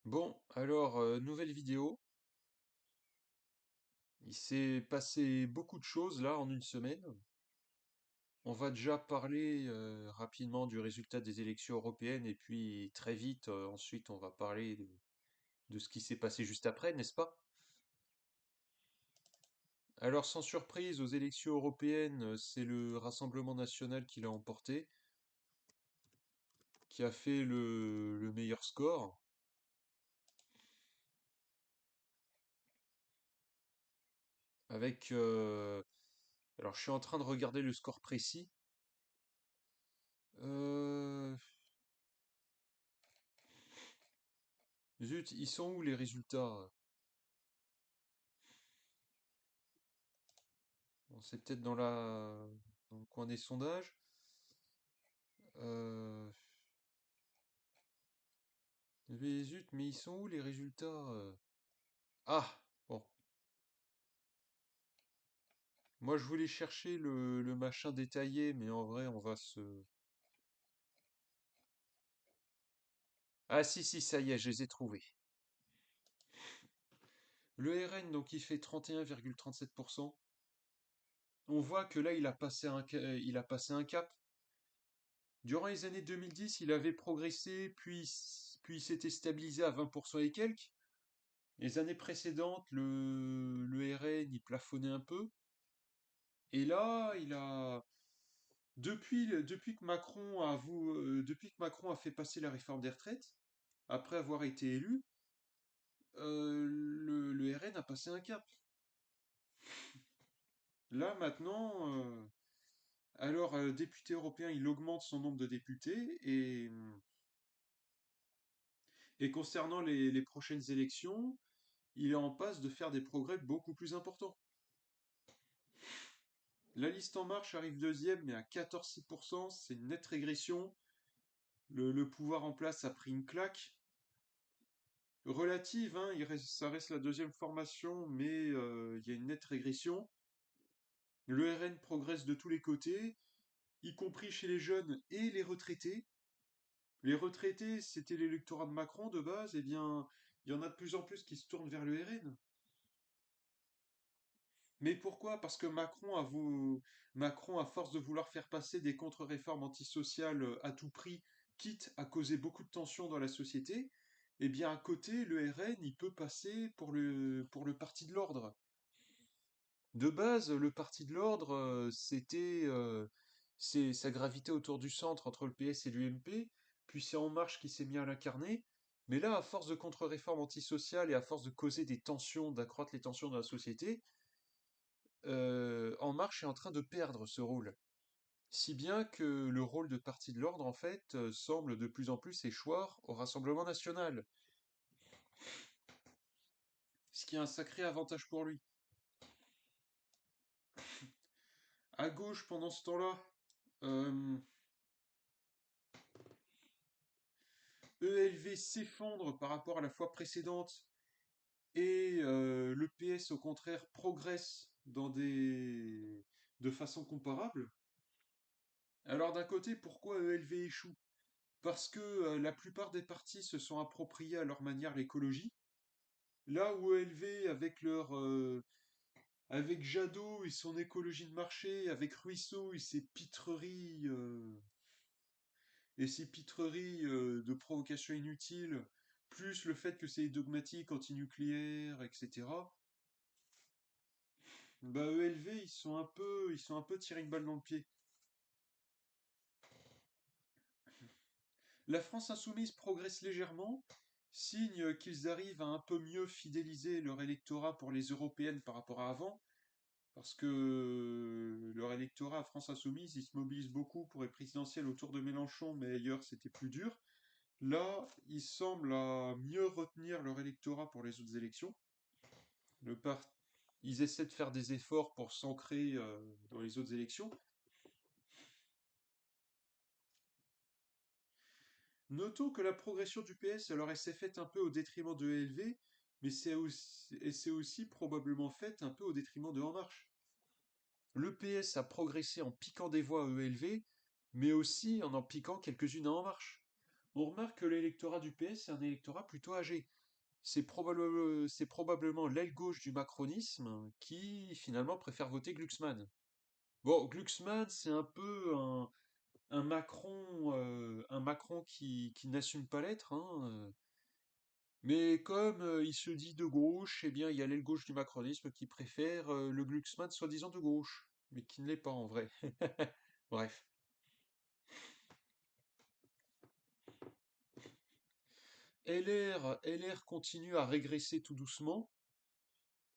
Bon, alors, nouvelle vidéo. Il s'est passé beaucoup de choses là en une semaine. On va déjà parler rapidement du résultat des élections européennes et puis très vite, ensuite, on va parler de ce qui s'est passé juste après, n'est-ce pas? Alors, sans surprise, aux élections européennes, c'est le Rassemblement national qui l'a emporté, qui a fait le meilleur score, avec... alors, je suis en train de regarder le score précis. Euh, Zut, ils sont où les résultats? Bon, c'est peut-être dans le coin des sondages. Euh, mais zut, mais ils sont où les résultats? Ah, bon. Moi, je voulais chercher le machin détaillé, mais en vrai, on va se... Ah si, si, ça y est, je les ai trouvés. Le RN, donc, il fait 31,37%. On voit que là, il a passé un cap. Durant les années 2010, il avait progressé, puis il s'était stabilisé à 20% et quelques. Les années précédentes, le RN, il plafonnait un peu. Et là, depuis que Macron a fait passer la réforme des retraites, après avoir été élu, le RN a passé un cap. Là, maintenant, député européen, il augmente son nombre de députés et concernant les prochaines élections, il est en passe de faire des progrès beaucoup plus importants. La liste En Marche arrive deuxième, mais à 14,6%, c'est une nette régression. Le pouvoir en place a pris une claque. Relative, hein, ça reste la deuxième formation, mais il y a une nette régression. Le RN progresse de tous les côtés, y compris chez les jeunes et les retraités. Les retraités, c'était l'électorat de Macron de base, et bien, il y en a de plus en plus qui se tournent vers le RN. Mais pourquoi? Parce que Macron, à force de vouloir faire passer des contre-réformes antisociales à tout prix, quitte à causer beaucoup de tensions dans la société, eh bien à côté, le RN, il peut passer pour le parti de l'ordre. De base, le parti de l'ordre, ça gravitait autour du centre entre le PS et l'UMP, puis c'est En Marche qui s'est mis à l'incarner. Mais là, à force de contre-réformes antisociales et à force de causer des tensions, d'accroître les tensions dans la société, En Marche est en train de perdre ce rôle. Si bien que le rôle de parti de l'ordre, en fait, semble de plus en plus échoir au Rassemblement national. Ce qui est un sacré avantage pour lui. À gauche, pendant ce temps-là, euh, ELV s'effondre par rapport à la fois précédente et le PS, au contraire, progresse de façon comparable. Alors d'un côté, pourquoi ELV échoue? Parce que la plupart des partis se sont appropriés à leur manière l'écologie. Là où ELV, avec Jadot et son écologie de marché, avec Ruisseau et ses pitreries de provocation inutile, plus le fait que c'est dogmatique, antinucléaire, etc. Bah ELV, ils sont un peu tirés une balle dans le pied. La France insoumise progresse légèrement, signe qu'ils arrivent à un peu mieux fidéliser leur électorat pour les européennes par rapport à avant, parce que leur électorat à France insoumise, ils se mobilisent beaucoup pour les présidentielles autour de Mélenchon, mais ailleurs c'était plus dur. Là, ils semblent à mieux retenir leur électorat pour les autres élections. Le par- Ils essaient de faire des efforts pour s'ancrer dans les autres élections. Notons que la progression du PS, alors elle s'est faite un peu au détriment de ELV, mais elle s'est aussi probablement faite un peu au détriment de En Marche. Le PS a progressé en piquant des voix à ELV, mais aussi en piquant quelques-unes à En Marche. On remarque que l'électorat du PS est un électorat plutôt âgé. C'est probablement l'aile gauche du macronisme qui finalement préfère voter Glucksmann. Bon, Glucksmann, c'est un peu un Macron qui n'assume pas l'être, hein, mais comme il se dit de gauche, eh bien, il y a l'aile gauche du macronisme qui préfère le Glucksmann soi-disant de gauche, mais qui ne l'est pas en vrai. Bref. LR continue à régresser tout doucement.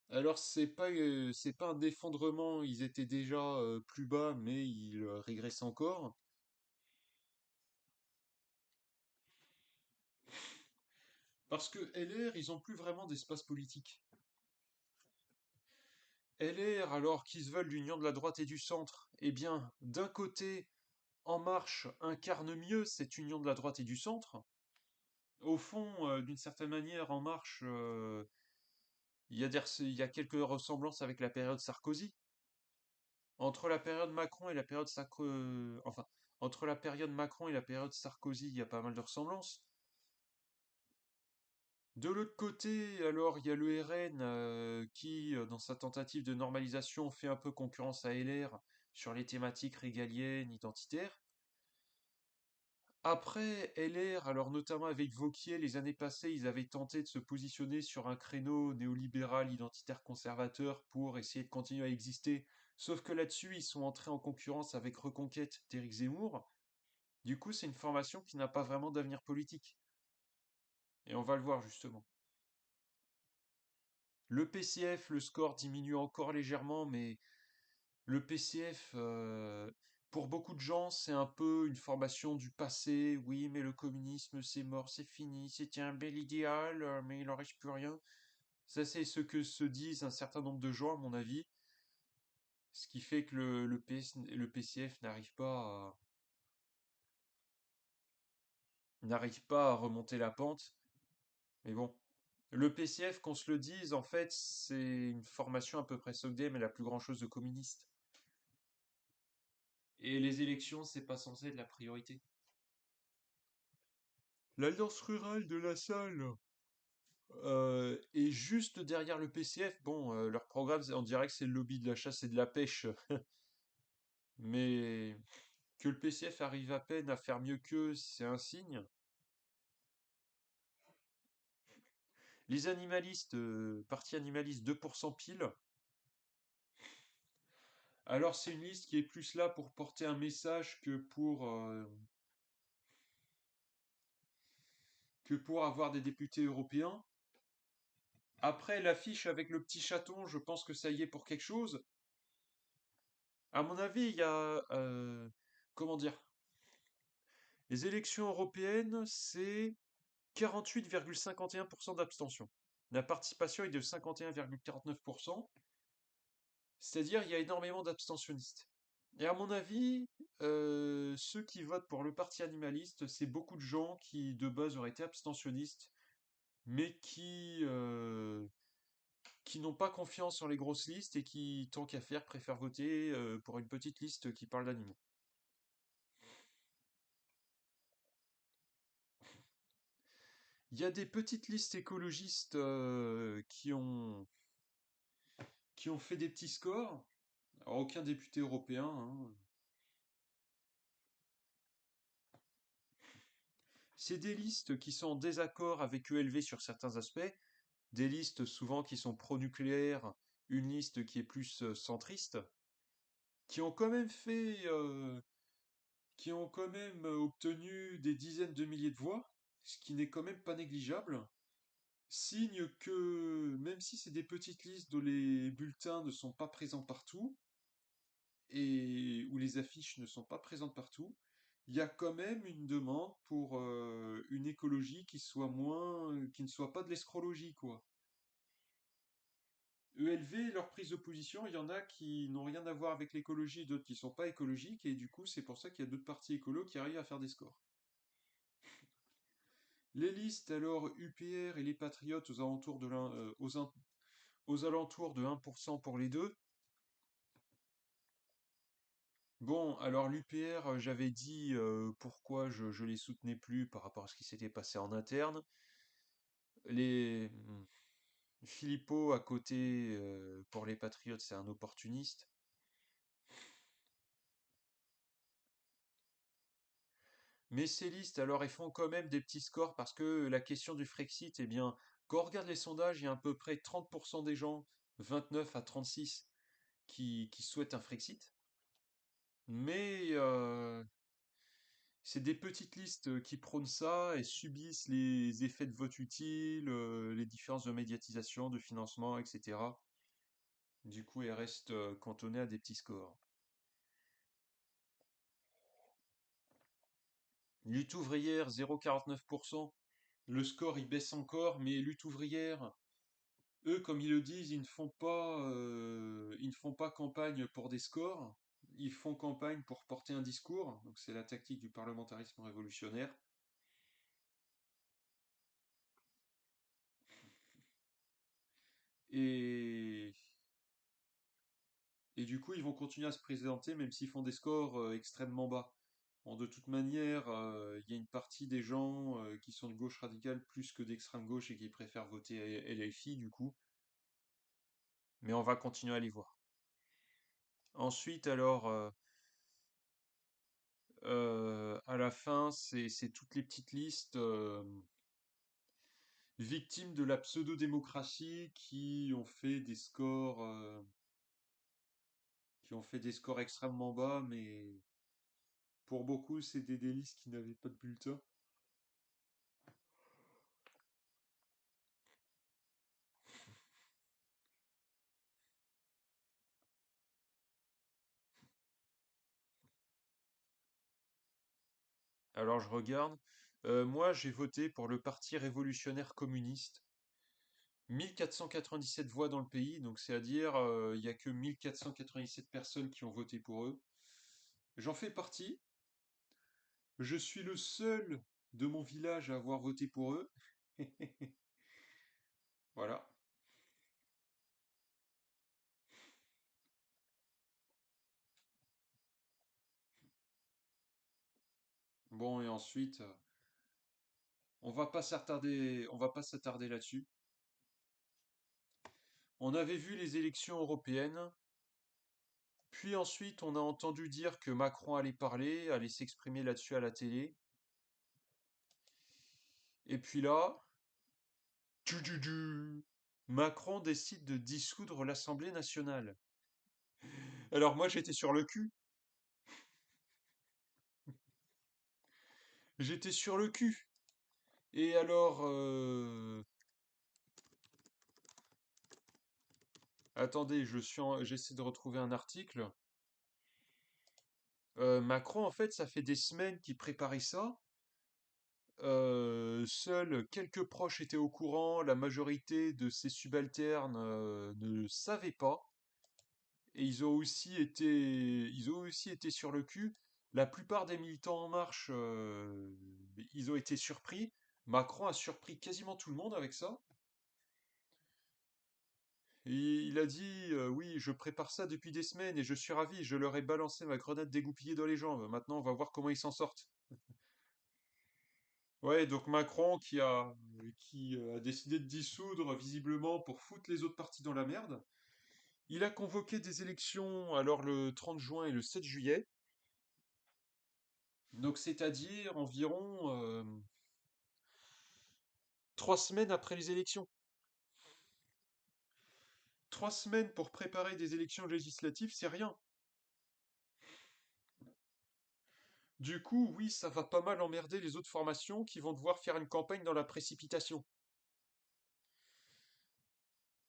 Alors c'est pas un effondrement, ils étaient déjà plus bas, mais ils régressent encore. Parce que LR, ils ont plus vraiment d'espace politique. LR, alors qu'ils se veulent l'union de la droite et du centre, eh bien, d'un côté, En Marche incarne mieux cette union de la droite et du centre. Au fond, d'une certaine manière, En Marche, il y a quelques ressemblances avec la période Sarkozy. Entre la période Macron et la période enfin, entre la période Macron et la période Sarkozy, il y a pas mal de ressemblances. De l'autre côté, alors, il y a le RN qui, dans sa tentative de normalisation, fait un peu concurrence à LR sur les thématiques régaliennes, identitaires. Après, LR, alors notamment avec Vauquier, les années passées, ils avaient tenté de se positionner sur un créneau néolibéral, identitaire, conservateur pour essayer de continuer à exister. Sauf que là-dessus, ils sont entrés en concurrence avec Reconquête d'Éric Zemmour. Du coup, c'est une formation qui n'a pas vraiment d'avenir politique. Et on va le voir justement. Le PCF, le score diminue encore légèrement, mais le PCF, pour beaucoup de gens, c'est un peu une formation du passé. Oui, mais le communisme, c'est mort, c'est fini, c'était un bel idéal, mais il n'en reste plus rien. Ça, c'est ce que se disent un certain nombre de gens, à mon avis. Ce qui fait que le PCF n'arrive pas à remonter la pente. Mais bon. Le PCF, qu'on se le dise, en fait, c'est une formation à peu près SOCDEM, mais la plus grand-chose de communiste. Et les élections, c'est pas censé être la priorité. L'Alliance rurale de la Salle est juste derrière le PCF. Bon, leur programme, on dirait que c'est le lobby de la chasse et de la pêche, mais que le PCF arrive à peine à faire mieux qu'eux, c'est un signe. Les animalistes, parti animaliste 2% pile. Alors c'est une liste qui est plus là pour porter un message que pour avoir des députés européens. Après, l'affiche avec le petit chaton, je pense que ça y est pour quelque chose. À mon avis, il y a... comment dire? Les élections européennes, c'est 48,51% d'abstention. La participation est de 51,49%, c'est-à-dire il y a énormément d'abstentionnistes. Et à mon avis, ceux qui votent pour le parti animaliste, c'est beaucoup de gens qui de base auraient été abstentionnistes, mais qui n'ont pas confiance en les grosses listes et qui, tant qu'à faire, préfèrent voter pour une petite liste qui parle d'animaux. Il y a des petites listes écologistes qui ont fait des petits scores. Alors, aucun député européen, hein. C'est des listes qui sont en désaccord avec ELV sur certains aspects, des listes souvent qui sont pro-nucléaire, une liste qui est plus centriste, qui ont quand même qui ont quand même obtenu des dizaines de milliers de voix, ce qui n'est quand même pas négligeable. Signe que même si c'est des petites listes où les bulletins ne sont pas présents partout, et où les affiches ne sont pas présentes partout, il y a quand même une demande pour une écologie qui ne soit pas de l'escrologie, quoi. ELV, leur prise de position, il y en a qui n'ont rien à voir avec l'écologie, d'autres qui sont pas écologiques, et du coup, c'est pour ça qu'il y a d'autres partis écolos qui arrivent à faire des scores. Les listes, alors, UPR et les Patriotes aux alentours de 1% pour les deux. Bon, alors l'UPR, j'avais dit pourquoi je les soutenais plus par rapport à ce qui s'était passé en interne. Les Philippot à côté pour les Patriotes, c'est un opportuniste. Mais ces listes, alors, ils font quand même des petits scores parce que la question du Frexit, eh bien, quand on regarde les sondages, il y a à peu près 30% des gens, 29 à 36, qui souhaitent un Frexit. Mais c'est des petites listes qui prônent ça et subissent les effets de vote utile, les différences de médiatisation, de financement, etc. Du coup, elles restent cantonnées à des petits scores. Lutte ouvrière, 0,49%. Le score, il baisse encore, mais lutte ouvrière, eux, comme ils le disent, ils ne font pas campagne pour des scores, ils font campagne pour porter un discours. Donc c'est la tactique du parlementarisme révolutionnaire. Et, et du coup, ils vont continuer à se présenter, même s'ils font des scores extrêmement bas. Bon, de toute manière, il y a une partie des gens qui sont de gauche radicale plus que d'extrême gauche et qui préfèrent voter LFI, du coup. Mais on va continuer à les voir. Ensuite, alors, à la fin, c'est toutes les petites listes victimes de la pseudo-démocratie qui ont fait des scores extrêmement bas, mais pour beaucoup, c'est des listes qui n'avaient pas de bulletin. Alors je regarde. Moi, j'ai voté pour le Parti révolutionnaire communiste. 1497 voix dans le pays, donc c'est à dire, il n'y a que 1497 personnes qui ont voté pour eux. J'en fais partie. Je suis le seul de mon village à avoir voté pour eux. Voilà. Bon, et ensuite, on va pas s'attarder là-dessus. On avait vu les élections européennes, puis ensuite on a entendu dire que Macron allait parler, allait s'exprimer là-dessus à la télé. Et puis là, tu, Macron décide de dissoudre l'Assemblée nationale. Alors moi j'étais sur le cul. J'étais sur le cul. Et alors, attendez, j'essaie de retrouver un article. Macron, en fait, ça fait des semaines qu'il préparait ça. Seuls quelques proches étaient au courant, la majorité de ses subalternes ne le savaient pas, et ils ont aussi été sur le cul. La plupart des militants En Marche, ils ont été surpris. Macron a surpris quasiment tout le monde avec ça. Et il a dit, oui, je prépare ça depuis des semaines et je suis ravi, je leur ai balancé ma grenade dégoupillée dans les jambes. Maintenant, on va voir comment ils s'en sortent. Ouais, donc Macron qui a décidé de dissoudre visiblement pour foutre les autres partis dans la merde. Il a convoqué des élections alors le 30 juin et le 7 juillet. Donc c'est-à-dire environ 3 semaines après les élections. 3 semaines pour préparer des élections législatives, c'est rien. Du coup, oui, ça va pas mal emmerder les autres formations qui vont devoir faire une campagne dans la précipitation.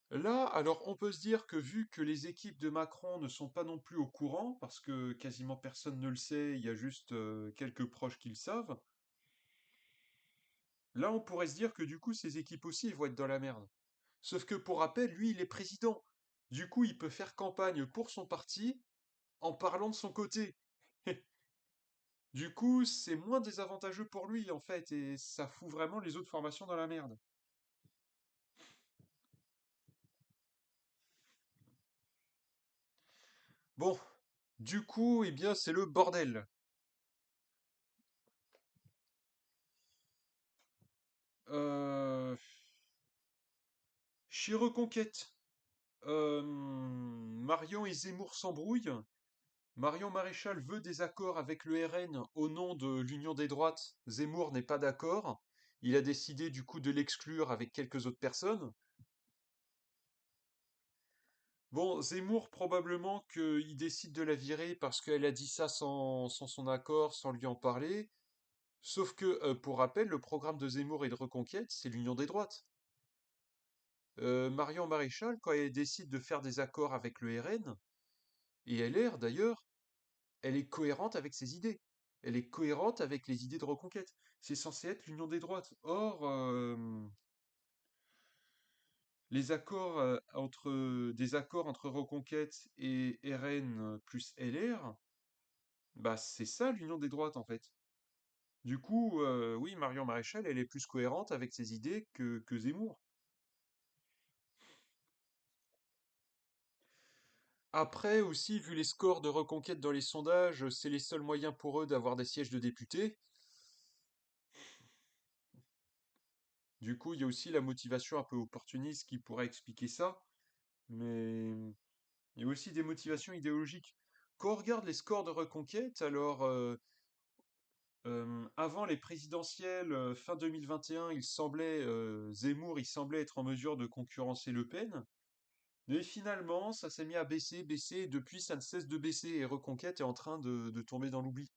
Là, alors on peut se dire que vu que les équipes de Macron ne sont pas non plus au courant, parce que quasiment personne ne le sait, il y a juste quelques proches qui le savent, là on pourrait se dire que du coup ces équipes aussi ils vont être dans la merde. Sauf que pour rappel, lui il est président. Du coup il peut faire campagne pour son parti en parlant de son côté. Du coup c'est moins désavantageux pour lui en fait, et ça fout vraiment les autres formations dans la merde. Bon, du coup, eh bien c'est le bordel. Euh, Chez Reconquête, Marion et Zemmour s'embrouillent. Marion Maréchal veut des accords avec le RN au nom de l'Union des droites. Zemmour n'est pas d'accord. Il a décidé du coup de l'exclure avec quelques autres personnes. Bon, Zemmour, probablement qu'il décide de la virer parce qu'elle a dit ça sans son accord, sans lui en parler. Sauf que, pour rappel, le programme de Zemmour et de Reconquête, c'est l'Union des droites. Marion Maréchal, quand elle décide de faire des accords avec le RN, et LR d'ailleurs, elle est cohérente avec ses idées. Elle est cohérente avec les idées de Reconquête. C'est censé être l'Union des droites. Or, des accords entre Reconquête et RN plus LR, bah c'est ça l'Union des droites en fait. Du coup, oui, Marion Maréchal, elle est plus cohérente avec ses idées que Zemmour. Après aussi, vu les scores de Reconquête dans les sondages, c'est les seuls moyens pour eux d'avoir des sièges de députés. Du coup, il y a aussi la motivation un peu opportuniste qui pourrait expliquer ça, mais il y a aussi des motivations idéologiques. Quand on regarde les scores de Reconquête, alors avant les présidentielles fin 2021, Zemmour, il semblait être en mesure de concurrencer Le Pen, mais finalement, ça s'est mis à baisser, baisser, et depuis, ça ne cesse de baisser, et Reconquête est en train de tomber dans l'oubli.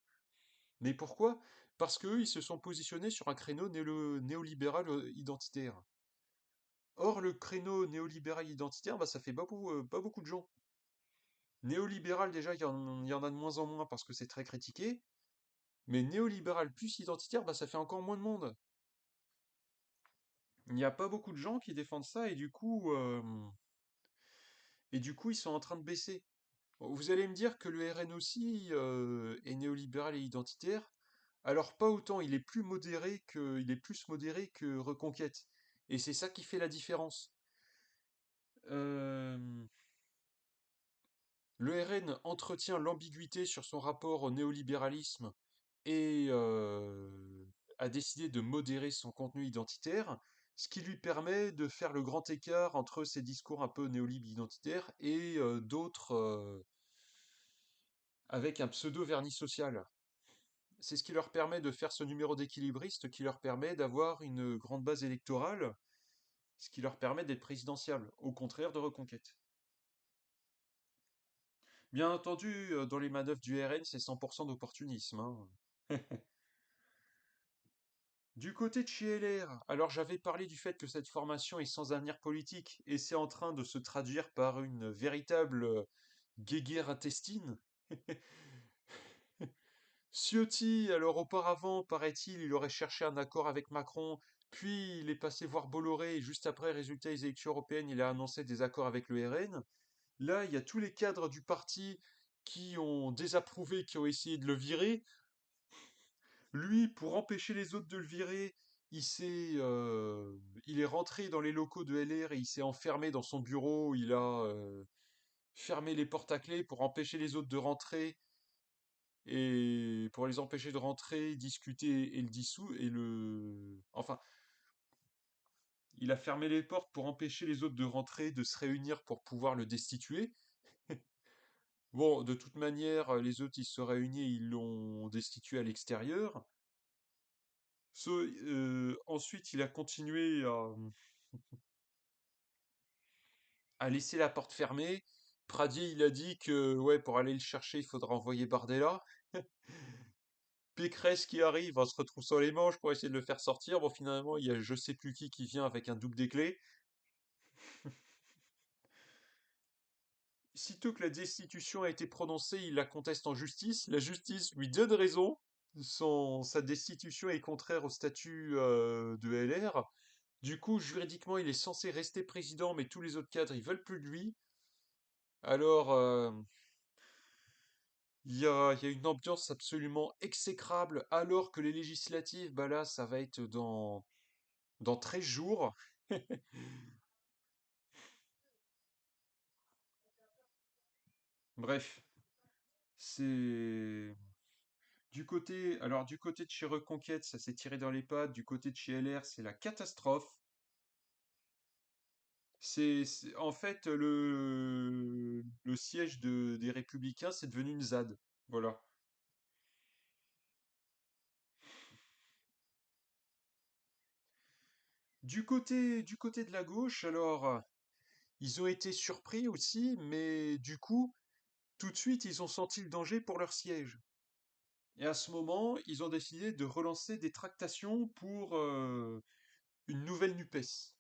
Mais pourquoi? Parce qu'eux, ils se sont positionnés sur un créneau néolibéral identitaire. Or, le créneau néolibéral identitaire, bah, ça fait pas beaucoup de gens. Néolibéral, déjà, il y en a de moins en moins parce que c'est très critiqué. Mais néolibéral plus identitaire, bah, ça fait encore moins de monde. Il n'y a pas beaucoup de gens qui défendent ça et du coup, ils sont en train de baisser. Bon, vous allez me dire que le RN aussi est néolibéral et identitaire. Alors pas autant, il est plus modéré que Reconquête. Et c'est ça qui fait la différence. Euh, le RN entretient l'ambiguïté sur son rapport au néolibéralisme et a décidé de modérer son contenu identitaire, ce qui lui permet de faire le grand écart entre ses discours un peu néolib identitaires et d'autres avec un pseudo vernis social. C'est ce qui leur permet de faire ce numéro d'équilibriste qui leur permet d'avoir une grande base électorale, ce qui leur permet d'être présidentiable, au contraire de Reconquête. Bien entendu, dans les manœuvres du RN, c'est 100% d'opportunisme, hein. Du côté de chez LR, alors j'avais parlé du fait que cette formation est sans avenir politique et c'est en train de se traduire par une véritable guéguerre intestine. Ciotti, alors auparavant, paraît-il, il aurait cherché un accord avec Macron, puis il est passé voir Bolloré et juste après, résultat des élections européennes, il a annoncé des accords avec le RN. Là, il y a tous les cadres du parti qui ont désapprouvé, qui ont essayé de le virer. Lui, pour empêcher les autres de le virer, il est rentré dans les locaux de LR et il s'est enfermé dans son bureau. Il a fermé les portes à clé pour empêcher les autres de rentrer et pour les empêcher de rentrer, discuter et le dissous enfin, il a fermé les portes pour empêcher les autres de rentrer, de se réunir pour pouvoir le destituer. Bon, de toute manière, les autres, ils se sont réunis, ils l'ont destitué à l'extérieur. Ensuite, il a continué à laisser la porte fermée. Pradier, il a dit que ouais, pour aller le chercher, il faudra envoyer Bardella. Pécresse qui arrive en se retroussant les manches pour essayer de le faire sortir. Bon, finalement, il y a je sais plus qui vient avec un double des clés. Sitôt que la destitution a été prononcée, il la conteste en justice. La justice lui donne raison. Sa destitution est contraire au statut de LR. Du coup, juridiquement, il est censé rester président, mais tous les autres cadres, ils veulent plus de lui. Alors, il y a une ambiance absolument exécrable, alors que les législatives, bah là, ça va être dans 13 jours. Bref, c'est... du côté de chez Reconquête, ça s'est tiré dans les pattes. Du côté de chez LR, c'est la catastrophe. En fait, le siège des Républicains, c'est devenu une ZAD. Voilà. Du côté de la gauche, alors, ils ont été surpris aussi, mais du coup, tout de suite, ils ont senti le danger pour leur siège. Et à ce moment, ils ont décidé de relancer des tractations pour une nouvelle NUPES.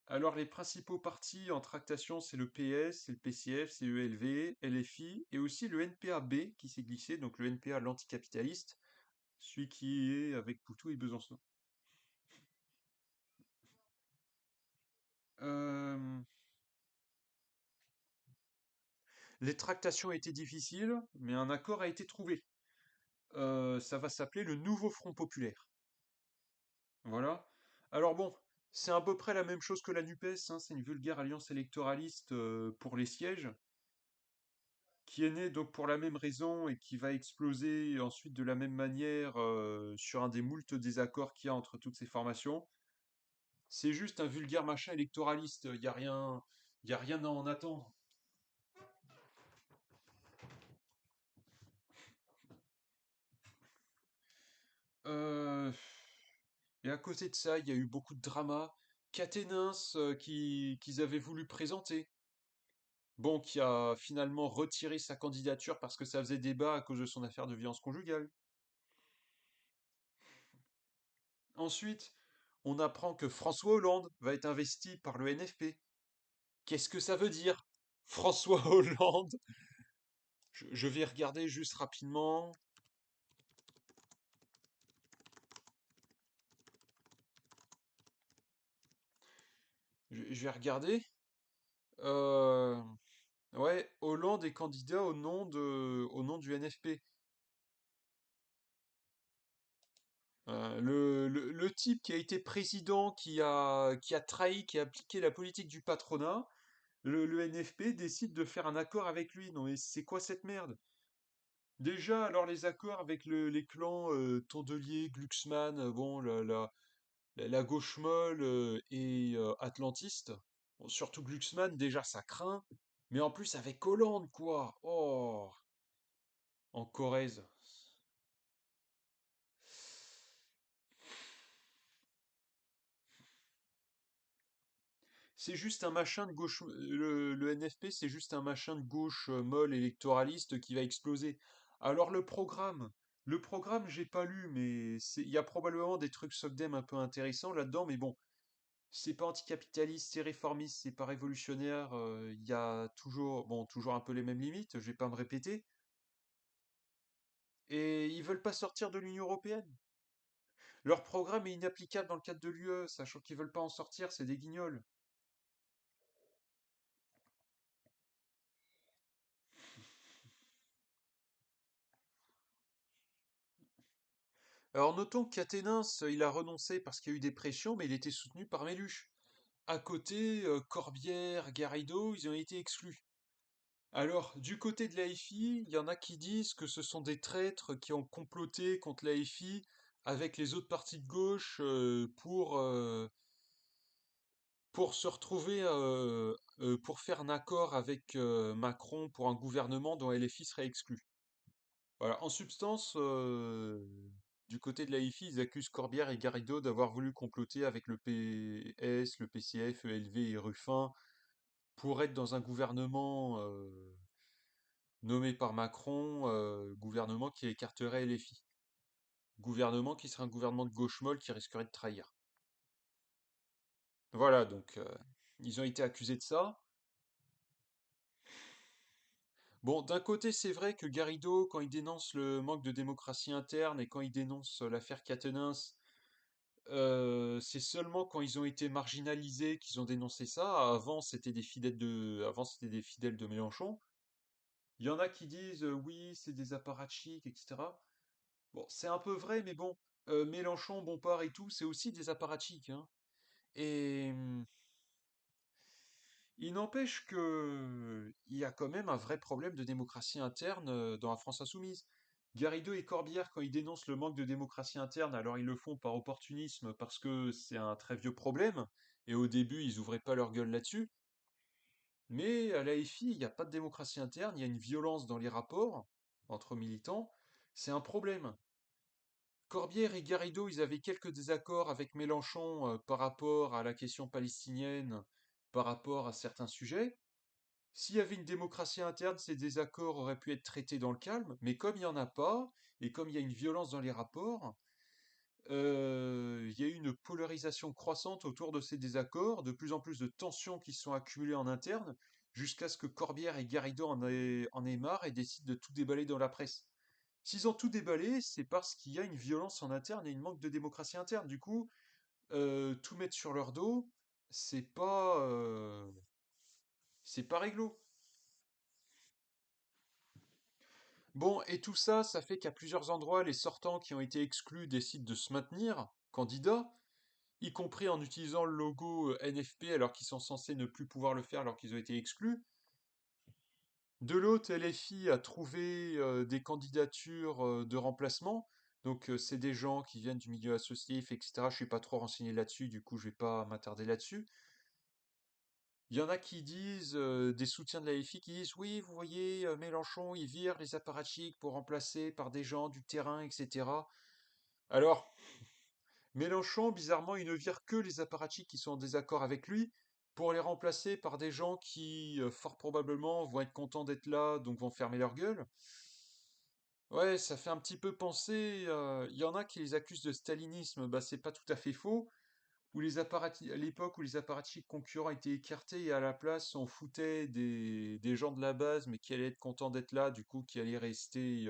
Alors, les principaux partis en tractation, c'est le PS, c'est le PCF, c'est ELV, LFI, et aussi le NPA-B qui s'est glissé, donc le NPA l'anticapitaliste, celui qui est avec Poutou et Besançon. Euh, les tractations étaient difficiles, mais un accord a été trouvé. Ça va s'appeler le Nouveau Front Populaire. Voilà. Alors bon, c'est à peu près la même chose que la NUPES, hein, c'est une vulgaire alliance électoraliste pour les sièges, qui est née donc pour la même raison et qui va exploser ensuite de la même manière sur un des moultes désaccords qu'il y a entre toutes ces formations. C'est juste un vulgaire machin électoraliste, y a rien à en attendre. Euh, Et à côté de ça, il y a eu beaucoup de drama. Caténins qu'ils avaient voulu présenter. Bon, qui a finalement retiré sa candidature parce que ça faisait débat à cause de son affaire de violence conjugale. Ensuite, on apprend que François Hollande va être investi par le NFP. Qu'est-ce que ça veut dire? François Hollande? Je vais regarder juste rapidement. Je vais regarder. Euh, ouais, Hollande est candidat au nom du NFP. Le type qui a été président, qui a trahi, qui a appliqué la politique du patronat, le NFP décide de faire un accord avec lui. Non mais c'est quoi cette merde? Déjà, alors les accords avec les clans Tondelier, Glucksmann, bon, la gauche molle et atlantiste, bon, surtout Glucksmann, déjà ça craint, mais en plus avec Hollande, quoi. Oh, en Corrèze. C'est juste un machin de gauche. Le NFP, c'est juste un machin de gauche molle électoraliste qui va exploser. Alors le programme, j'ai pas lu, mais il y a probablement des trucs SOCDEM un peu intéressants là-dedans, mais bon, c'est pas anticapitaliste, c'est réformiste, c'est pas révolutionnaire. Il y a toujours, bon, toujours un peu les mêmes limites. Je vais pas me répéter. Et ils veulent pas sortir de l'Union européenne. Leur programme est inapplicable dans le cadre de l'UE, sachant qu'ils veulent pas en sortir, c'est des guignols. Alors notons qu'Athénins, il a renoncé parce qu'il y a eu des pressions, mais il était soutenu par Méluche. À côté, Corbière, Garrido, ils ont été exclus. Alors, du côté de l'AFI, il y en a qui disent que ce sont des traîtres qui ont comploté contre l'AFI avec les autres partis de gauche pour se retrouver, pour faire un accord avec Macron pour un gouvernement dont LFI serait exclu. Voilà. En substance, du côté de l'AIFI, ils accusent Corbière et Garrido d'avoir voulu comploter avec le PS, le PCF, ELV et Ruffin pour être dans un gouvernement nommé par Macron, gouvernement qui écarterait LFI. Gouvernement qui serait un gouvernement de gauche molle qui risquerait de trahir. Voilà, donc ils ont été accusés de ça. Bon, d'un côté, c'est vrai que Garrido, quand il dénonce le manque de démocratie interne et quand il dénonce l'affaire Quatennens, c'est seulement quand ils ont été marginalisés qu'ils ont dénoncé ça. Avant, c'était des fidèles de Mélenchon. Il y en a qui disent oui, c'est des apparatchiks, etc. Bon, c'est un peu vrai, mais bon, Mélenchon, Bompard et tout, c'est aussi des apparatchiks, hein. Et il n'empêche que il y a quand même un vrai problème de démocratie interne dans la France insoumise. Garrido et Corbière, quand ils dénoncent le manque de démocratie interne, alors ils le font par opportunisme parce que c'est un très vieux problème. Et au début, ils ouvraient pas leur gueule là-dessus. Mais à la FI, il n'y a pas de démocratie interne, il y a une violence dans les rapports entre militants. C'est un problème. Corbière et Garrido, ils avaient quelques désaccords avec Mélenchon par rapport à la question palestinienne, par rapport à certains sujets. S'il y avait une démocratie interne, ces désaccords auraient pu être traités dans le calme, mais comme il n'y en a pas, et comme il y a une violence dans les rapports, il y a eu une polarisation croissante autour de ces désaccords, de plus en plus de tensions qui se sont accumulées en interne, jusqu'à ce que Corbière et Garrido en aient marre et décident de tout déballer dans la presse. S'ils ont tout déballé, c'est parce qu'il y a une violence en interne et une manque de démocratie interne. Du coup, tout mettre sur leur dos, c'est pas, euh, c'est pas réglo. Bon, et tout ça, ça fait qu'à plusieurs endroits, les sortants qui ont été exclus décident de se maintenir candidats, y compris en utilisant le logo NFP alors qu'ils sont censés ne plus pouvoir le faire alors qu'ils ont été exclus. De l'autre, LFI a trouvé des candidatures de remplacement. Donc, c'est des gens qui viennent du milieu associatif, etc. Je suis pas trop renseigné là-dessus, du coup, je vais pas m'attarder là-dessus. Il y en a qui disent, des soutiens de la LFI qui disent, oui, vous voyez, Mélenchon, il vire les apparatchiks pour remplacer par des gens du terrain, etc. Alors, Mélenchon, bizarrement, il ne vire que les apparatchiks qui sont en désaccord avec lui pour les remplacer par des gens qui, fort probablement, vont être contents d'être là, donc vont fermer leur gueule. Ouais, ça fait un petit peu penser. Il y en a qui les accusent de stalinisme, bah c'est pas tout à fait faux. À l'époque où les apparatchiks concurrents étaient écartés et à la place on foutait des gens de la base mais qui allaient être contents d'être là, du coup qui allaient rester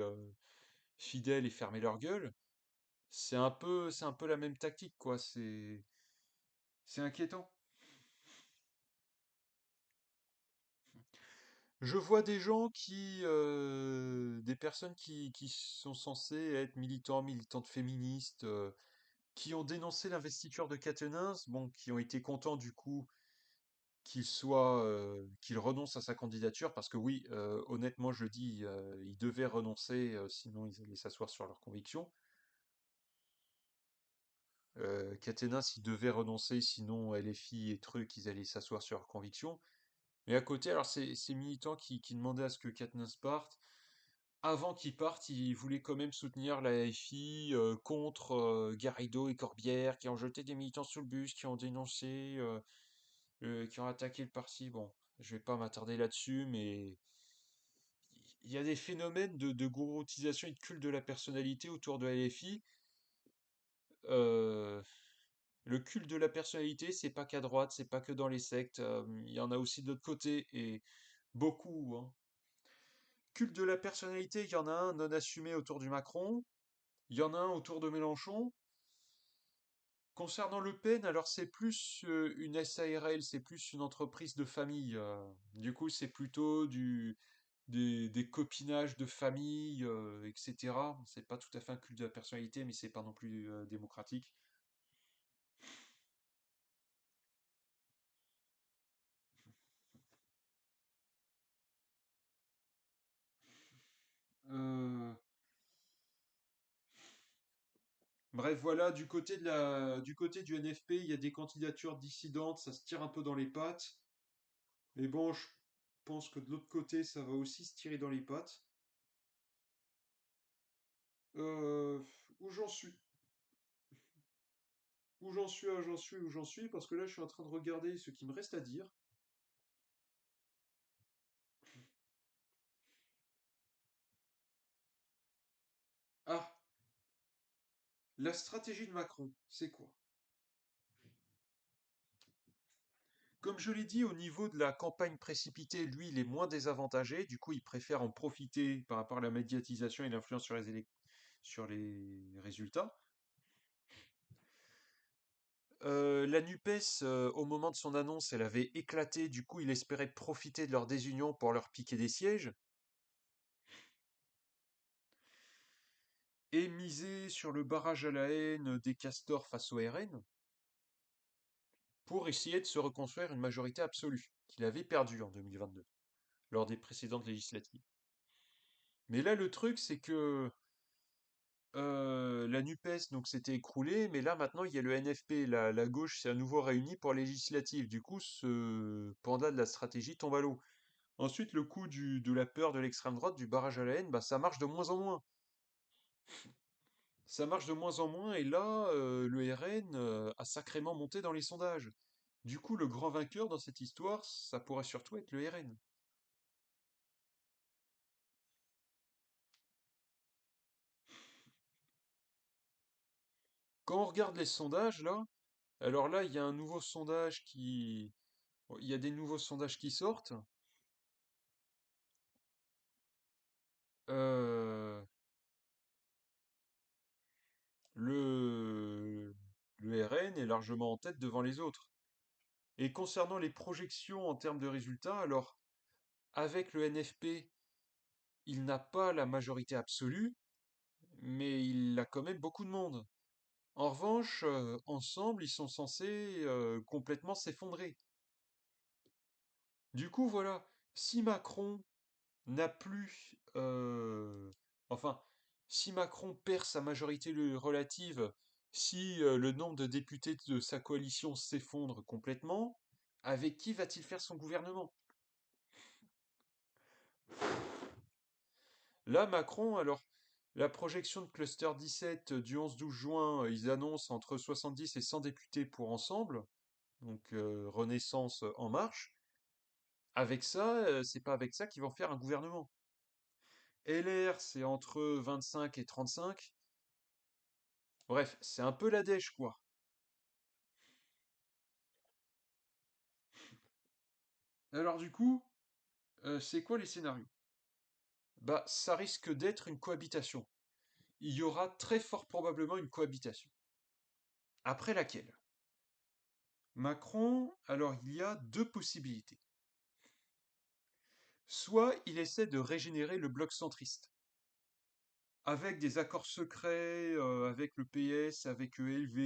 fidèles et fermer leur gueule. C'est un peu la même tactique quoi. C'est inquiétant. Je vois des gens des personnes qui sont censées être militants, militantes féministes, qui ont dénoncé l'investiture de Quatennens, bon, qui ont été contents du coup qu'il renonce à sa candidature, parce que oui, honnêtement, je dis, il devait renoncer, sinon ils allaient s'asseoir sur leurs convictions. Quatennens, il devait renoncer, sinon LFI et trucs, ils allaient s'asseoir sur leurs convictions. Mais à côté, alors ces militants qui demandaient à ce que Quatennens parte, avant qu'il parte, ils voulaient quand même soutenir la FI contre Garrido et Corbière, qui ont jeté des militants sous le bus, qui ont dénoncé, qui ont attaqué le parti. Bon, je vais pas m'attarder là-dessus, mais il y a des phénomènes de gouroutisation et de culte de la personnalité autour de la LFI. Euh, le culte de la personnalité, c'est pas qu'à droite, c'est pas que dans les sectes. Il y en a aussi de l'autre côté, et beaucoup, hein. Culte de la personnalité, il y en a un non assumé autour du Macron. Il y en a un autour de Mélenchon. Concernant Le Pen, alors c'est plus une SARL, c'est plus une entreprise de famille. Du coup, c'est plutôt des copinages de famille, etc. C'est pas tout à fait un culte de la personnalité, mais c'est pas non plus démocratique. Euh, Bref, voilà, du côté du NFP, il y a des candidatures dissidentes, ça se tire un peu dans les pattes. Mais bon, je pense que de l'autre côté, ça va aussi se tirer dans les pattes. Euh, où j'en suis? Où j'en suis, parce que là, je suis en train de regarder ce qui me reste à dire. Ah, la stratégie de Macron, c'est quoi? Comme je l'ai dit, au niveau de la campagne précipitée, lui, il est moins désavantagé. Du coup, il préfère en profiter par rapport à la médiatisation et l'influence sur les résultats. La NUPES, au moment de son annonce, elle avait éclaté. Du coup, il espérait profiter de leur désunion pour leur piquer des sièges et miser sur le barrage à la haine des castors face au RN pour essayer de se reconstruire une majorité absolue qu'il avait perdue en 2022 lors des précédentes législatives. Mais là, le truc, c'est que La NUPES donc s'était écroulée, mais là maintenant il y a le NFP, la gauche s'est à nouveau réunie pour législative. Du coup, ce panda de la stratégie tombe à l'eau. Ensuite, le coup de la peur de l'extrême droite, du barrage à la haine, bah, ça marche de moins en moins. Ça marche de moins en moins, et là, le RN a sacrément monté dans les sondages. Du coup, le grand vainqueur dans cette histoire, ça pourrait surtout être le RN. Quand on regarde les sondages, là, alors là, il y a un nouveau sondage qui... Il y a des nouveaux sondages qui sortent. Euh, le... le RN est largement en tête devant les autres. Et concernant les projections en termes de résultats, alors, avec le NFP, il n'a pas la majorité absolue, mais il a quand même beaucoup de monde. En revanche, ensemble, ils sont censés complètement s'effondrer. Du coup, voilà, si Macron n'a plus... enfin, si Macron perd sa majorité relative, si le nombre de députés de sa coalition s'effondre complètement, avec qui va-t-il faire son gouvernement? Là, Macron, alors, la projection de Cluster 17 du 11-12 juin, ils annoncent entre 70 et 100 députés pour ensemble, donc Renaissance en marche. Avec ça, c'est pas avec ça qu'ils vont faire un gouvernement. LR, c'est entre 25 et 35. Bref, c'est un peu la dèche, quoi. Alors du coup, c'est quoi les scénarios? Bah, ça risque d'être une cohabitation. Il y aura très fort probablement une cohabitation. Après laquelle? Macron, alors il y a deux possibilités. Soit il essaie de régénérer le bloc centriste, avec des accords secrets, avec le PS, avec ELV.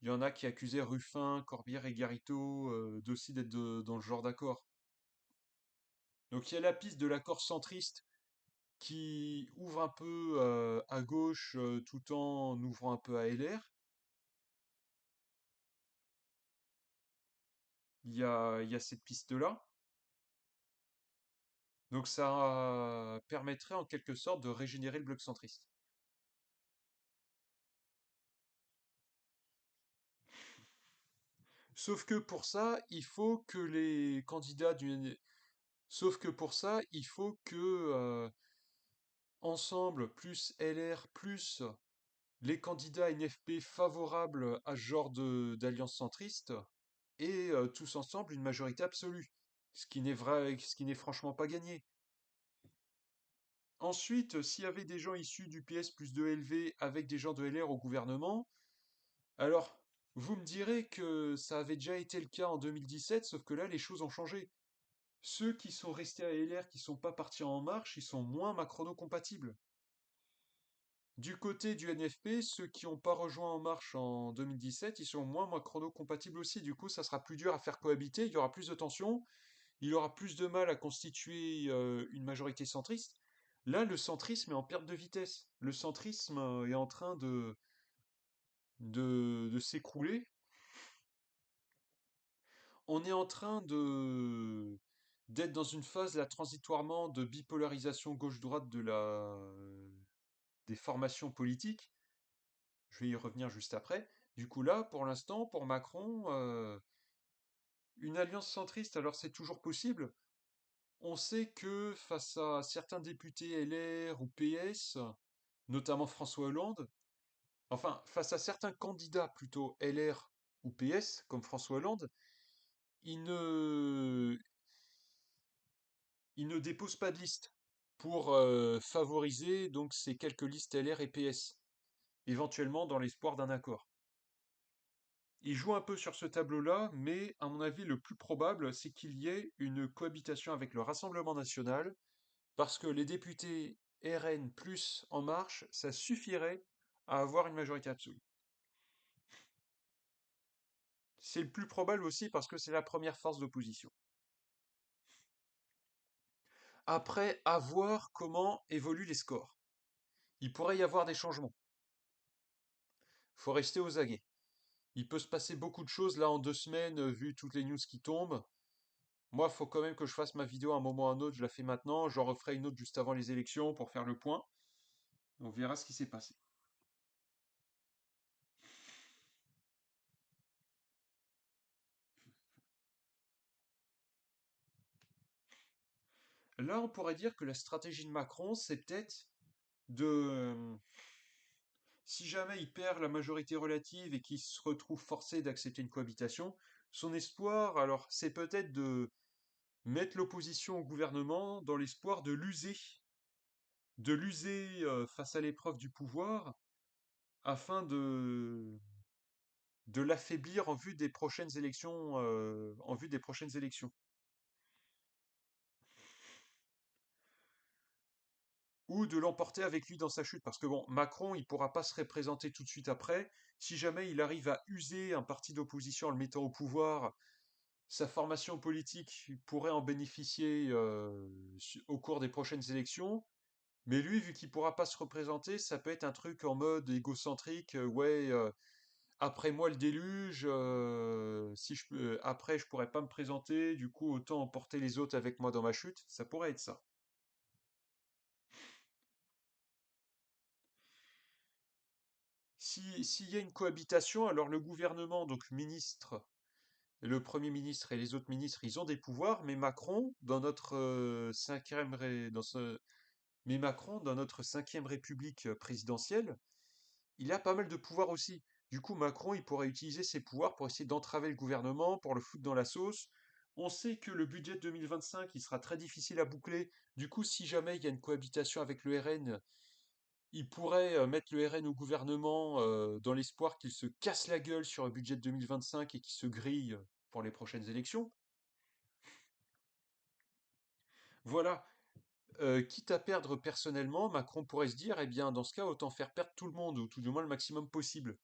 Il y en a qui accusaient Ruffin, Corbière et Garito d'aussi d'être dans le genre d'accord. Donc il y a la piste de l'accord centriste qui ouvre un peu à gauche tout en ouvrant un peu à LR. Il y a cette piste-là. Donc ça permettrait en quelque sorte de régénérer le bloc centriste. Sauf que pour ça, il faut que les candidats du... Sauf que pour ça, il faut que Ensemble, plus LR, plus les candidats NFP favorables à ce genre d'alliance centriste, et tous ensemble une majorité absolue. Ce qui n'est franchement pas gagné. Ensuite, s'il y avait des gens issus du PS plus de LV avec des gens de LR au gouvernement, alors vous me direz que ça avait déjà été le cas en 2017, sauf que là les choses ont changé. Ceux qui sont restés à LR, qui sont pas partis en marche, ils sont moins macrono-compatibles. Du côté du NFP, ceux qui n'ont pas rejoint En Marche en 2017, ils sont moins macrono-compatibles aussi. Du coup, ça sera plus dur à faire cohabiter, il y aura plus de tensions, il aura plus de mal à constituer une majorité centriste. Là, le centrisme est en perte de vitesse. Le centrisme est en train de s'écrouler. On est en train d'être dans une phase, là, transitoirement, de bipolarisation gauche-droite des formations politiques. Je vais y revenir juste après. Du coup, là, pour l'instant, pour Macron, une alliance centriste, alors c'est toujours possible. On sait que face à certains députés LR ou PS, notamment François Hollande, enfin, face à certains candidats plutôt LR ou PS, comme François Hollande, il ne, il ne dépose pas de liste pour favoriser donc ces quelques listes LR et PS, éventuellement dans l'espoir d'un accord. Il joue un peu sur ce tableau-là, mais à mon avis, le plus probable, c'est qu'il y ait une cohabitation avec le Rassemblement national, parce que les députés RN plus En Marche, ça suffirait à avoir une majorité absolue. C'est le plus probable aussi parce que c'est la première force d'opposition. Après, à voir comment évoluent les scores. il pourrait y avoir des changements. Faut rester aux aguets. Il peut se passer beaucoup de choses là en 2 semaines, vu toutes les news qui tombent. Moi, faut quand même que je fasse ma vidéo à un moment ou à un autre. Je la fais maintenant. J'en referai une autre juste avant les élections pour faire le point. On verra ce qui s'est passé. Là, on pourrait dire que la stratégie de Macron, c'est peut-être de, si jamais il perd la majorité relative et qu'il se retrouve forcé d'accepter une cohabitation, son espoir, alors, c'est peut-être de mettre l'opposition au gouvernement dans l'espoir de l'user face à l'épreuve du pouvoir, afin de l'affaiblir en vue des prochaines élections, en vue des prochaines élections. Ou de l'emporter avec lui dans sa chute. Parce que bon, Macron, il pourra pas se représenter tout de suite après. Si jamais il arrive à user un parti d'opposition en le mettant au pouvoir, sa formation politique pourrait en bénéficier au cours des prochaines élections. Mais lui, vu qu'il pourra pas se représenter, ça peut être un truc en mode égocentrique, ouais, après moi le déluge, si je peux, après je pourrais pas me présenter, du coup autant emporter les autres avec moi dans ma chute, ça pourrait être ça. S'il y a une cohabitation, alors le gouvernement, donc ministre, le Premier ministre et les autres ministres, ils ont des pouvoirs, mais Macron, mais Macron, dans notre cinquième République présidentielle, il a pas mal de pouvoirs aussi. Du coup, Macron, il pourrait utiliser ses pouvoirs pour essayer d'entraver le gouvernement, pour le foutre dans la sauce. On sait que le budget de 2025, il sera très difficile à boucler. Du coup, si jamais il y a une cohabitation avec le RN, il pourrait mettre le RN au gouvernement dans l'espoir qu'il se casse la gueule sur le budget de 2025 et qu'il se grille pour les prochaines élections. Voilà. Quitte à perdre personnellement, Macron pourrait se dire, eh bien, dans ce cas, autant faire perdre tout le monde, ou tout du moins le maximum possible.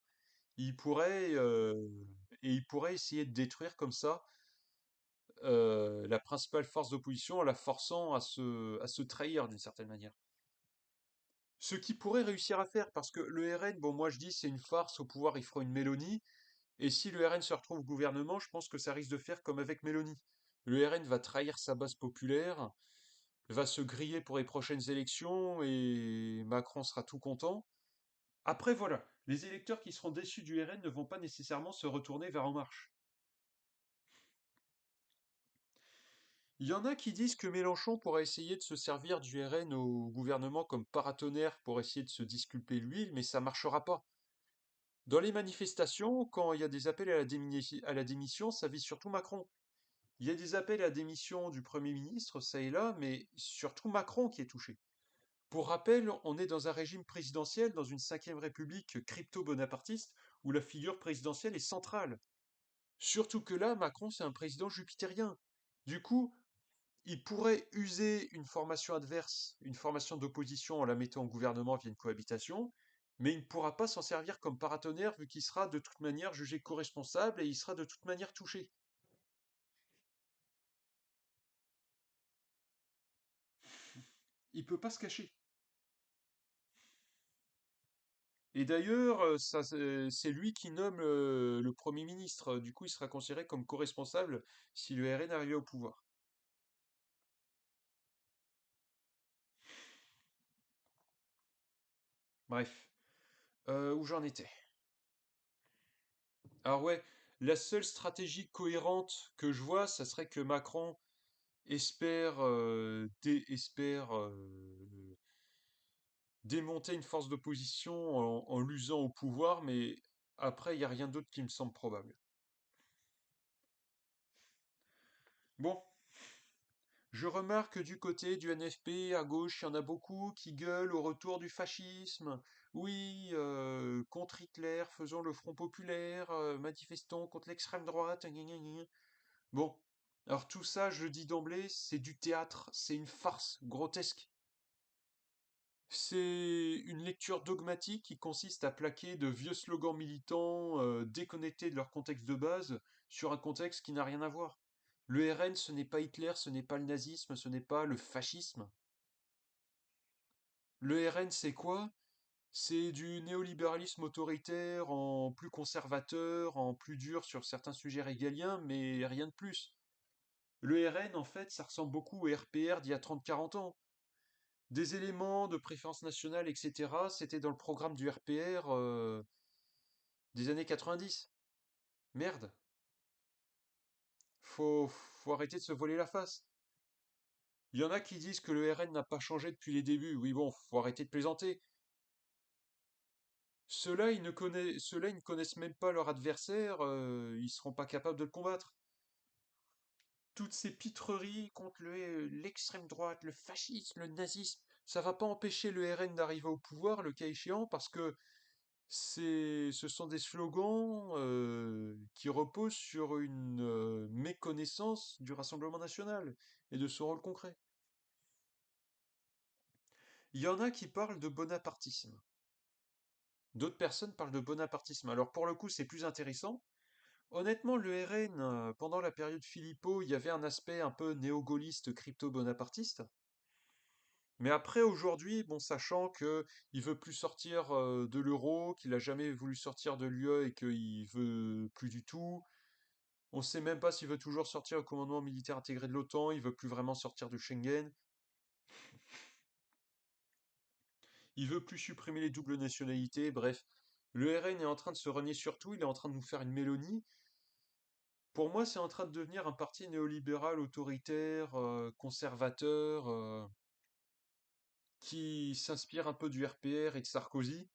Il pourrait, et il pourrait essayer de détruire comme ça la principale force d'opposition en la forçant à se trahir d'une certaine manière. Ce qui pourrait réussir à faire, parce que le RN, bon, moi je dis c'est une farce, au pouvoir il fera une Mélanie, et si le RN se retrouve au gouvernement, je pense que ça risque de faire comme avec Mélanie. Le RN va trahir sa base populaire, va se griller pour les prochaines élections, et Macron sera tout content. Après voilà, les électeurs qui seront déçus du RN ne vont pas nécessairement se retourner vers En Marche. Il y en a qui disent que Mélenchon pourrait essayer de se servir du RN au gouvernement comme paratonnerre pour essayer de se disculper l'huile, mais ça marchera pas. Dans les manifestations, quand il y a des appels à la démission, ça vise surtout Macron. Il y a des appels à la démission du Premier ministre, ça et là, mais surtout Macron qui est touché. Pour rappel, on est dans un régime présidentiel, dans une cinquième république crypto-bonapartiste, où la figure présidentielle est centrale. Surtout que là, Macron, c'est un président jupitérien. Du coup, il pourrait user une formation adverse, une formation d'opposition en la mettant au gouvernement via une cohabitation, mais il ne pourra pas s'en servir comme paratonnerre vu qu'il sera de toute manière jugé co-responsable et il sera de toute manière touché. Il peut pas se cacher. Et d'ailleurs, ça, c'est lui qui nomme le Premier ministre. Du coup, il sera considéré comme co-responsable si le RN arrivait au pouvoir. Bref, où j'en étais. Alors ouais, la seule stratégie cohérente que je vois, ça serait que Macron espère démonter une force d'opposition en l'usant au pouvoir, mais après, il n'y a rien d'autre qui me semble probable. Bon, je remarque que du côté du NFP, à gauche, il y en a beaucoup qui gueulent au retour du fascisme. Oui, contre Hitler, faisons le Front populaire, manifestons contre l'extrême droite, gna gna gna. Bon, alors tout ça, je le dis d'emblée, c'est du théâtre, c'est une farce grotesque. C'est une lecture dogmatique qui consiste à plaquer de vieux slogans militants déconnectés de leur contexte de base sur un contexte qui n'a rien à voir. Le RN, ce n'est pas Hitler, ce n'est pas le nazisme, ce n'est pas le fascisme. Le RN, c'est quoi? C'est du néolibéralisme autoritaire, en plus conservateur, en plus dur sur certains sujets régaliens, mais rien de plus. Le RN, en fait, ça ressemble beaucoup au RPR d'il y a 30-40 ans. Des éléments de préférence nationale, etc., c'était dans le programme du RPR des années 90. Merde, faut arrêter de se voiler la face. Il y en a qui disent que le RN n'a pas changé depuis les débuts. Oui, bon, faut arrêter de plaisanter. Ceux-là, ils ne connaissent même pas leur adversaire, ils seront pas capables de le combattre. Toutes ces pitreries contre l'extrême droite, le fascisme, le nazisme, ça va pas empêcher le RN d'arriver au pouvoir, le cas échéant, parce que ce sont des slogans qui reposent sur une méconnaissance du Rassemblement national et de son rôle concret. Il y en a qui parlent de bonapartisme. D'autres personnes parlent de bonapartisme. Alors pour le coup, c'est plus intéressant. Honnêtement, le RN, pendant la période Philippot, il y avait un aspect un peu néo-gaulliste, crypto-bonapartiste. Mais après, aujourd'hui, bon, sachant que il veut plus sortir de l'euro, qu'il a jamais voulu sortir de l'UE et qu'il veut plus du tout, on sait même pas s'il veut toujours sortir au commandement militaire intégré de l'OTAN, il veut plus vraiment sortir du Schengen, il veut plus supprimer les doubles nationalités, bref. Le RN est en train de se renier sur tout, il est en train de nous faire une Mélonie. Pour moi, c'est en train de devenir un parti néolibéral, autoritaire, conservateur, qui s'inspire un peu du RPR et de Sarkozy,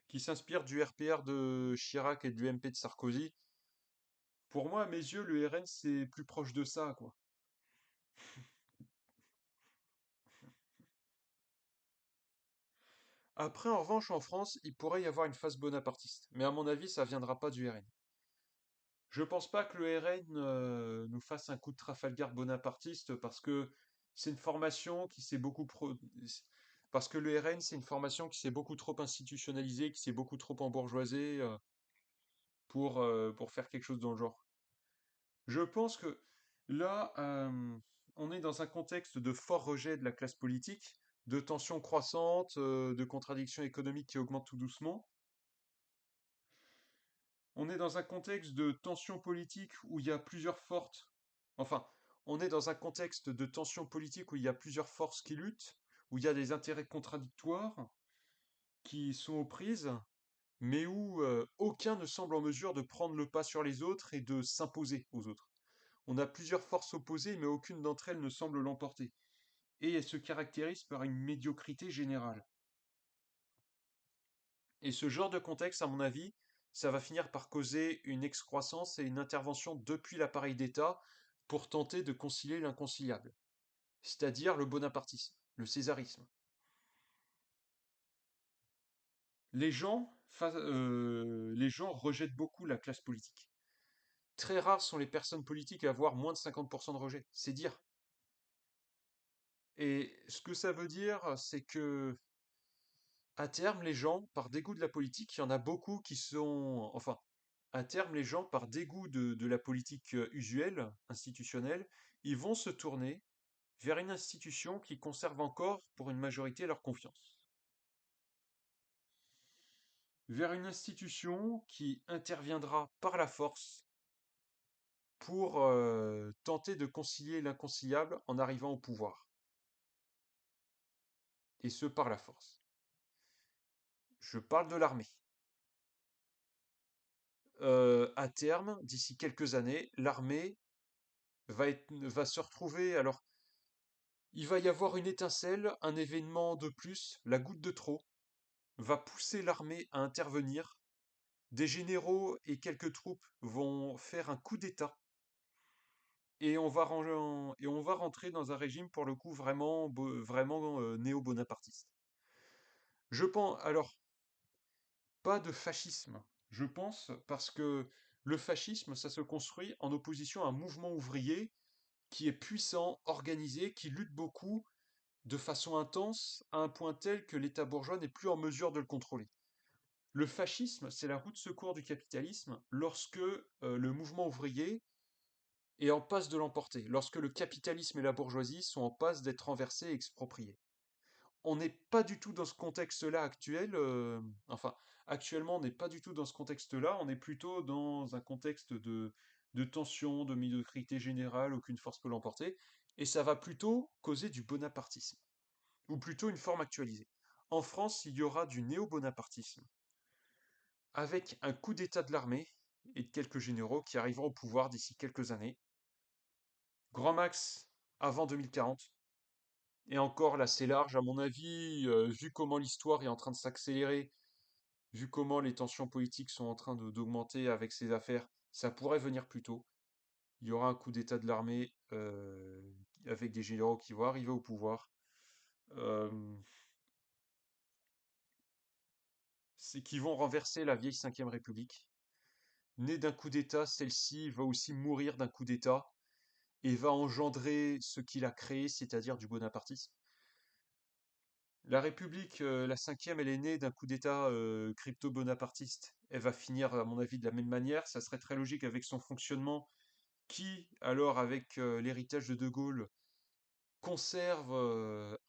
qui s'inspire du RPR de Chirac et du MP de Sarkozy. Pour moi, à mes yeux, le RN, c'est plus proche de ça, quoi. Après, en revanche, en France, il pourrait y avoir une phase bonapartiste. Mais à mon avis, ça viendra pas du RN. Je pense pas que le RN nous fasse un coup de Trafalgar bonapartiste parce que c'est une formation qui s'est parce que le RN, c'est une formation qui s'est beaucoup trop institutionnalisée, qui s'est beaucoup trop embourgeoisée pour faire quelque chose dans le genre. Je pense que là, on est dans un contexte de fort rejet de la classe politique, de tensions croissantes, de contradictions économiques qui augmentent tout doucement. On est dans un contexte de tensions politiques où il y a plusieurs forces. Enfin, on est dans un contexte de tensions politiques où il y a plusieurs forces qui luttent, où il y a des intérêts contradictoires qui sont aux prises, mais où aucun ne semble en mesure de prendre le pas sur les autres et de s'imposer aux autres. On a plusieurs forces opposées, mais aucune d'entre elles ne semble l'emporter. Et elle se caractérise par une médiocrité générale. Et ce genre de contexte, à mon avis, ça va finir par causer une excroissance et une intervention depuis l'appareil d'État pour tenter de concilier l'inconciliable, c'est-à-dire le bonapartisme, le césarisme. Les gens rejettent beaucoup la classe politique. Très rares sont les personnes politiques à avoir moins de 50% de rejet, c'est dire. Et ce que ça veut dire, c'est que à terme, les gens, par dégoût de la politique, il y en a beaucoup qui sont... Enfin, à terme, les gens, par dégoût de la politique usuelle, institutionnelle, ils vont se tourner vers une institution qui conserve encore, pour une majorité, leur confiance. Vers une institution qui interviendra par la force pour tenter de concilier l'inconciliable en arrivant au pouvoir. Et ce, par la force. Je parle de l'armée. À terme, d'ici quelques années, l'armée va se retrouver. Alors, il va y avoir une étincelle, un événement de plus, la goutte de trop, va pousser l'armée à intervenir. Des généraux et quelques troupes vont faire un coup d'État. Et on va rentrer dans un régime, pour le coup, vraiment néo-bonapartiste. Je pense, alors, pas de fascisme, je pense, parce que le fascisme, ça se construit en opposition à un mouvement ouvrier qui est puissant, organisé, qui lutte beaucoup, de façon intense, à un point tel que l'État bourgeois n'est plus en mesure de le contrôler. Le fascisme, c'est la roue de secours du capitalisme lorsque le mouvement ouvrier est en passe de l'emporter, lorsque le capitalisme et la bourgeoisie sont en passe d'être renversés et expropriés. on n'est pas du tout dans ce contexte-là actuel. Enfin, actuellement, on n'est pas du tout dans ce contexte-là. On est plutôt dans un contexte de tension, de médiocrité générale, aucune force peut l'emporter. Et ça va plutôt causer du bonapartisme, ou plutôt une forme actualisée. En France, il y aura du néo-bonapartisme, avec un coup d'État de l'armée et de quelques généraux qui arriveront au pouvoir d'ici quelques années. Grand max avant 2040. Et encore, là, c'est large, à mon avis, vu comment l'histoire est en train de s'accélérer, vu comment les tensions politiques sont en train d'augmenter avec ces affaires, ça pourrait venir plus tôt. Il y aura un coup d'État de l'armée avec des généraux qui vont arriver au pouvoir. Euh, c'est qui vont renverser la vieille Cinquième République. Née d'un coup d'État, celle-ci va aussi mourir d'un coup d'État et va engendrer ce qu'il a créé, c'est-à-dire du bonapartisme. La République, la cinquième, elle est née d'un coup d'État crypto-bonapartiste. Elle va finir, à mon avis, de la même manière. Ça serait très logique avec son fonctionnement, qui, alors, avec l'héritage de De Gaulle, conserve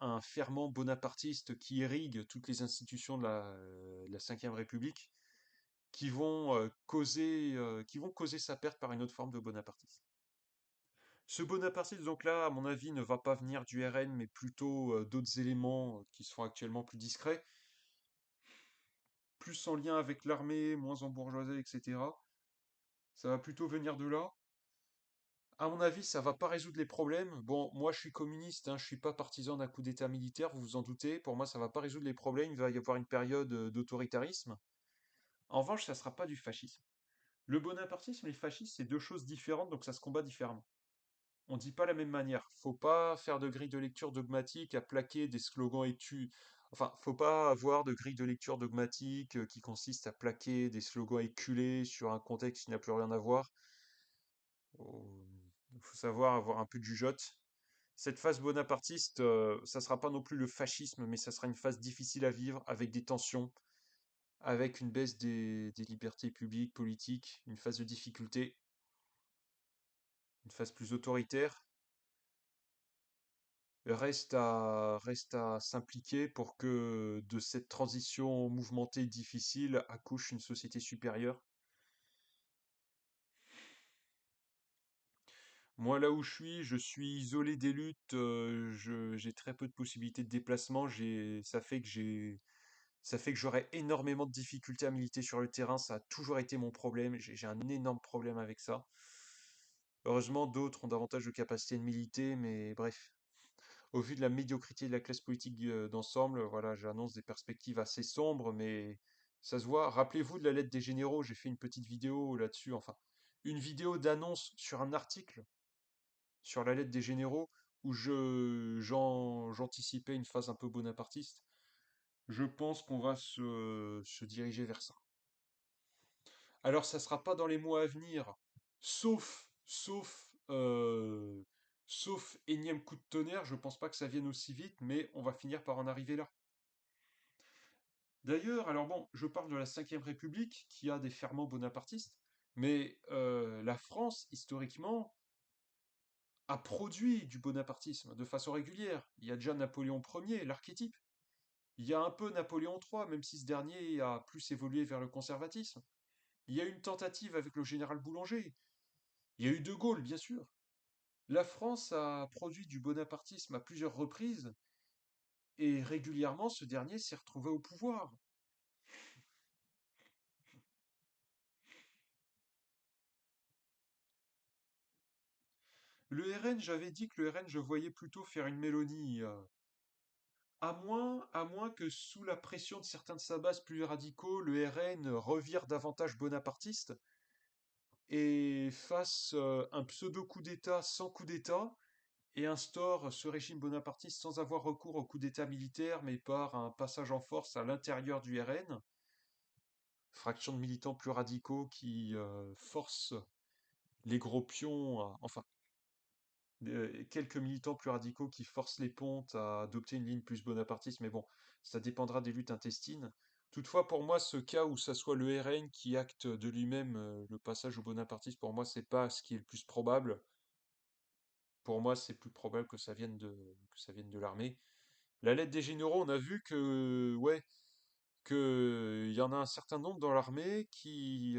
un ferment bonapartiste qui irrigue toutes les institutions de la Cinquième République, qui vont causer sa perte par une autre forme de bonapartisme. Ce bonapartisme, donc là, à mon avis, ne va pas venir du RN, mais plutôt d'autres éléments qui sont actuellement plus discrets, plus en lien avec l'armée, moins embourgeoisé, etc. Ça va plutôt venir de là. À mon avis, ça va pas résoudre les problèmes. Bon, moi je suis communiste, hein, je suis pas partisan d'un coup d'État militaire, vous vous en doutez. Pour moi, ça va pas résoudre les problèmes. Il va y avoir une période d'autoritarisme. En revanche, ça sera pas du fascisme. Le bonapartisme et le fascisme, c'est deux choses différentes, donc ça se combat différemment. On dit pas la même manière. Faut pas faire de grille de lecture dogmatique à plaquer des slogans étus. Enfin, faut pas avoir de grille de lecture dogmatique qui consiste à plaquer des slogans éculés sur un contexte qui n'a plus rien à voir. Il faut savoir avoir un peu de jugeote. Cette phase bonapartiste, ça sera pas non plus le fascisme, mais ça sera une phase difficile à vivre, avec des tensions, avec une baisse des libertés publiques, politiques, une phase de difficulté, une phase plus autoritaire. Reste à s'impliquer pour que de cette transition mouvementée difficile accouche une société supérieure. Moi, là où je suis isolé des luttes, j'ai très peu de possibilités de déplacement, ça fait que j'aurai énormément de difficultés à militer sur le terrain, ça a toujours été mon problème, j'ai un énorme problème avec ça. Heureusement, d'autres ont davantage de capacité de militer, mais bref. Au vu de la médiocrité de la classe politique d'ensemble, voilà, j'annonce des perspectives assez sombres, mais ça se voit. Rappelez-vous de la lettre des généraux, j'ai fait une petite vidéo là-dessus, enfin, une vidéo d'annonce sur un article sur la lettre des généraux où j'anticipais une phase un peu bonapartiste. Je pense qu'on va se diriger vers ça. Alors, ça sera pas dans les mois à venir, sauf, sauf, sauf énième coup de tonnerre. Je pense pas que ça vienne aussi vite, mais on va finir par en arriver là. D'ailleurs, alors bon, je parle de la Cinquième République qui a des ferments bonapartistes, mais la France, historiquement, a produit du bonapartisme de façon régulière. Il y a déjà Napoléon Ier, l'archétype. Il y a un peu Napoléon III, même si ce dernier a plus évolué vers le conservatisme. Il y a eu une tentative avec le général Boulanger. Il y a eu De Gaulle, bien sûr. La France a produit du bonapartisme à plusieurs reprises, et régulièrement ce dernier s'est retrouvé au pouvoir. Le RN, j'avais dit que le RN, je voyais plutôt faire une Mélonie. À moins que sous la pression de certains de sa base plus radicaux, le RN revire davantage bonapartiste et fasse un pseudo-coup d'État sans coup d'État et instaure ce régime bonapartiste sans avoir recours au coup d'État militaire, mais par un passage en force à l'intérieur du RN, fraction de militants plus radicaux qui forcent les gros pions, enfin, quelques militants plus radicaux qui forcent les pontes à adopter une ligne plus bonapartiste, mais bon, ça dépendra des luttes intestines. Toutefois, pour moi, ce cas où ça soit le RN qui acte de lui-même le passage au bonapartisme, pour moi, c'est pas ce qui est le plus probable. Pour moi, c'est plus probable que ça vienne de l'armée. La lettre des généraux, on a vu que, ouais, que il y en a un certain nombre dans l'armée qui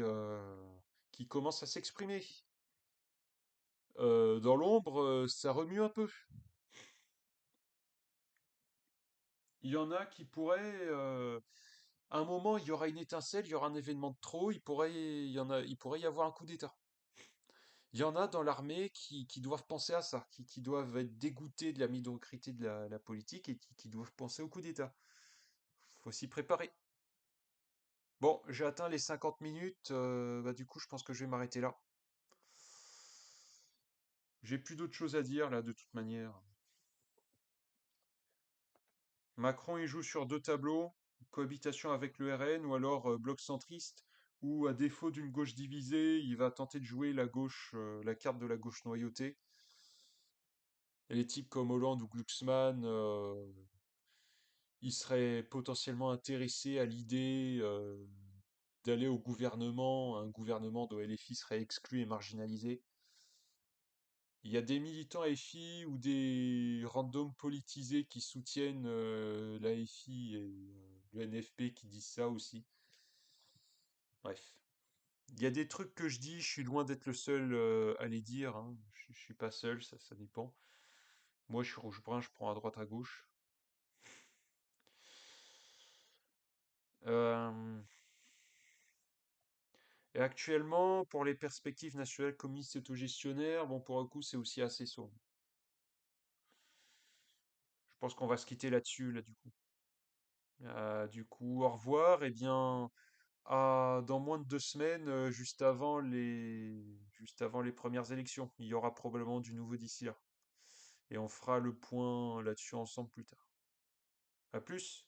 commencent à s'exprimer. Dans l'ombre, ça remue un peu. Il y en a qui pourraient, à un moment, il y aura une étincelle, il y aura un événement de trop, il pourrait y avoir un coup d'État. Il y en a dans l'armée qui doivent penser à ça, qui doivent être dégoûtés de la médiocrité de la politique et qui doivent penser au coup d'État. Faut s'y préparer. Bon, j'ai atteint les 50 minutes, bah du coup, je pense que je vais m'arrêter là. J'ai plus d'autres choses à dire là, de toute manière. Macron, il joue sur deux tableaux, cohabitation avec le RN ou alors bloc centriste, ou à défaut d'une gauche divisée, il va tenter de jouer la gauche, la carte de la gauche noyautée. Et les types comme Hollande ou Glucksmann, ils seraient potentiellement intéressés à l'idée d'aller au gouvernement, un gouvernement dont LFI serait exclu et marginalisé. Il y a des militants FI ou des randoms politisés qui soutiennent la FI et le NFP qui disent ça aussi. Bref. Il y a des trucs que je dis, je suis loin d'être le seul à les dire, hein. Je suis pas seul, ça dépend. Moi, je suis rouge-brun, je prends à droite à gauche. Euh, et actuellement, pour les perspectives nationales communistes autogestionnaires, bon, pour un coup, c'est aussi assez sombre. Je pense qu'on va se quitter là-dessus, là, du coup. Du coup, au revoir. Et bien, dans moins de 2 semaines, juste avant les premières élections. Il y aura probablement du nouveau d'ici là. Et on fera le point là-dessus ensemble plus tard. À plus!